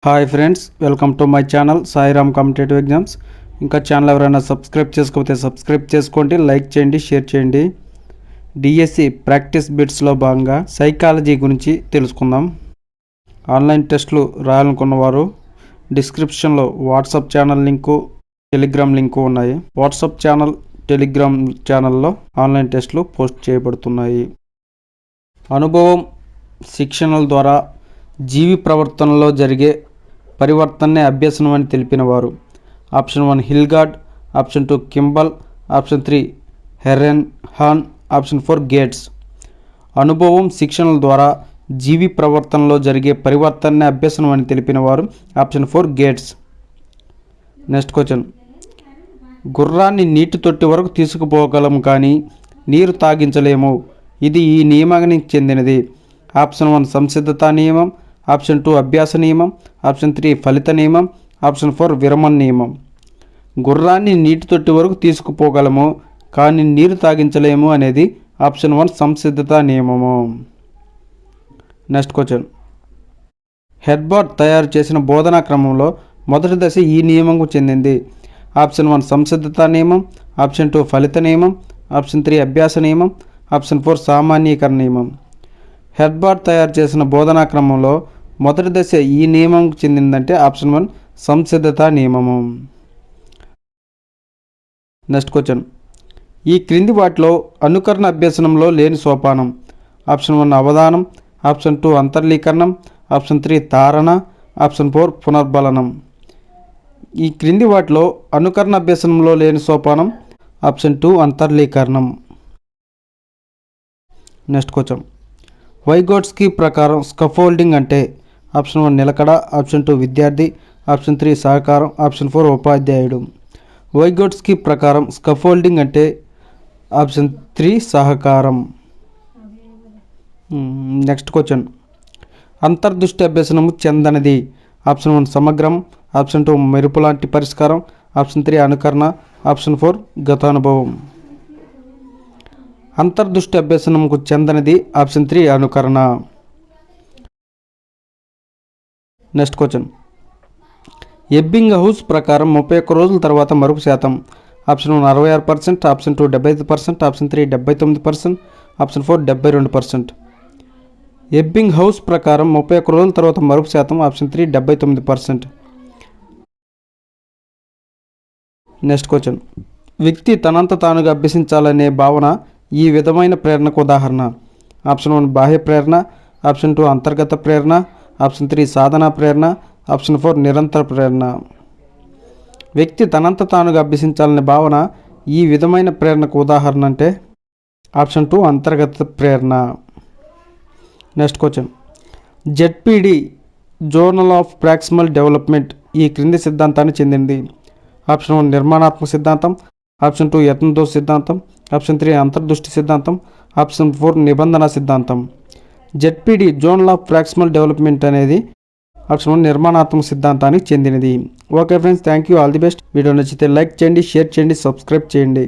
Hi friends, welcome to my channel Sairam competitive exams. ఇంకా channel ఎవరైనా subscribe చేసుకోకపోతే subscribe చేసుకోండి, లైక్ చేయండి, షేర్ చేయండి. డిఎస్సి ప్రాక్టీస్ బిట్స్లో భాగంగా సైకాలజీ గురించి తెలుసుకుందాం. ఆన్లైన్ టెస్టులు రాయాలనుకున్నవారు డిస్క్రిప్షన్లో WhatsApp channel link, Telegram link ఉన్నాయి. వాట్సాప్ ఛానల్, టెలిగ్రామ్ ఛానల్లో ఆన్లైన్ టెస్టులు పోస్ట్ చేయబడుతున్నాయి. అనుభవం, శిక్షణల ద్వారా జీవి ప్రవర్తనలో జరిగే పరివర్తననే అభ్యసనం అని తెలిపినవారు. Option 1 Hilgard, option 2 Kimball, option 3 హెరెన్ హాన్, ఆప్షన్ 4 గేట్స్. అనుభవం, శిక్షణల ద్వారా జీవి ప్రవర్తనలో జరిగే పరివర్తననే అభ్యసనం అని తెలిపినవారు ఆప్షన్ 4 గేట్స్. Next question. గుర్రాన్ని నీటి తొట్టి వరకు తీసుకుపోగలము కానీ నీరు తాగించలేము. ఇది ఈ నియమానికి చెందినది. ఆప్షన్ 1 సంసిద్ధతా నియమం, ఆప్షన్ 2 అభ్యాస నియమం, ఆప్షన్ 3 ఫలిత నియమం, ఆప్షన్ 4 విరమణ నియమం. గుర్రాన్ని నీటి తొట్టి వరకు తీసుకుపోగలము కానీ నీరు తాగించలేము అనేది ఆప్షన్ 1 సంసిద్ధతా నియమము. Next question. హెర్బర్ట్ తయారు చేసిన బోధనా క్రమంలో మొదటి దశ ఈ నియమంకు చెందింది. ఆప్షన్ 1 సంసిద్ధతా నియమం, ఆప్షన్ 2 ఫలిత నియమం, ఆప్షన్ 3 అభ్యాస నియమం, ఆప్షన్ 4 సామాన్యీకరణ నియమం. హెర్బర్ట్ తయారు చేసిన బోధనా క్రమంలో మొదటి దశ ఈ నియమంకు చెందిందంటే ఆప్షన్ 1 సంసిద్ధతా నియమము. Next question. ఈ క్రింది వాటిలో అనుకరణ అభ్యసనంలో లేని సోపానం. ఆప్షన్ 1 అవధానం, ఆప్షన్ 2 అంతర్లీకరణం, ఆప్షన్ 3 తారణ, ఆప్షన్ 4 పునర్బలనం. ఈ క్రింది వాటిలో అనుకరణ అభ్యసనంలో లేని సోపానం ఆప్షన్ 2 అంతర్లీకరణం. Next question. వైగోట్స్కీ ప్రకారం స్కఫోల్డింగ్ అంటే ఆప్షన్ 1 నిలకడ, ఆప్షన్ 2 విద్యార్థి, ఆప్షన్ 3 సహకారం, ఆప్షన్ 4 ఉపాధ్యాయుడు. వైగోట్స్కీ ప్రకారం స్కఫోల్డింగ్ అంటే ఆప్షన్ 3 సహకారం. Next question. అంతర్దృష్టి అభ్యసనము చెందనిది. ఆప్షన్ 1 సమగ్రం, ఆప్షన్ 2 మెరుపు లాంటి పరిష్కారం, ఆప్షన్ 3 అనుకరణ, ఆప్షన్ 4 గతానుభవం. అంతర్దృష్టి అభ్యసనంకు చెందనిది ఆప్షన్ 3 అనుకరణ. Next question. ఎబ్బింగ్ హౌస్ ప్రకారం 31 రోజుల తర్వాత మరుపు శాతం. Option 1 66%, option 2 75%, option 3 79%, option 4 72%. Ebbinghaus ప్రకారం 31 రోజుల తర్వాత మరుపు శాతం ఆప్షన్ 3 79%. Next question. వ్యక్తి తనంత తానుగా అభ్యసించాలనే భావన ఈ విధమైన ప్రేరణకు ఉదాహరణ. ఆప్షన్ 1 బాహ్య ప్రేరణ, ఆప్షన్ 2 అంతర్గత ప్రేరణ, ఆప్షన్ 3 సాధనా ప్రేరణ, ఆప్షన్ 4 నిరంతర ప్రేరణ. వ్యక్తి తనంత తానుగా అభ్యసించాలనే భావన ఈ విధమైన ప్రేరణకు ఉదాహరణ అంటే ఆప్షన్ 2 అంతర్గత ప్రేరణ. Next question. ZPD zonal of proximal development ఈ క్రింది సిద్ధాంతాన్ని చెందింది. ఆప్షన్ 1 నిర్మాణాత్మక సిద్ధాంతం, ఆప్షన్ 2 యత్నదోష సిద్ధాంతం, ఆప్షన్ 3 అంతర్దృష్టి సిద్ధాంతం, ఆప్షన్ 4 నిబంధన సిద్ధాంతం. ZPD zonal of proximal development అనేది ఆప్షన్ 1 నిర్మాణాత్మక సిద్ధాంతానికి చెందినది. Okay friends, thank you, all the best. Video నచ్చితే లైక్ చేయండి, షేర్ చేయండి, సబ్స్క్రైబ్ చేయండి.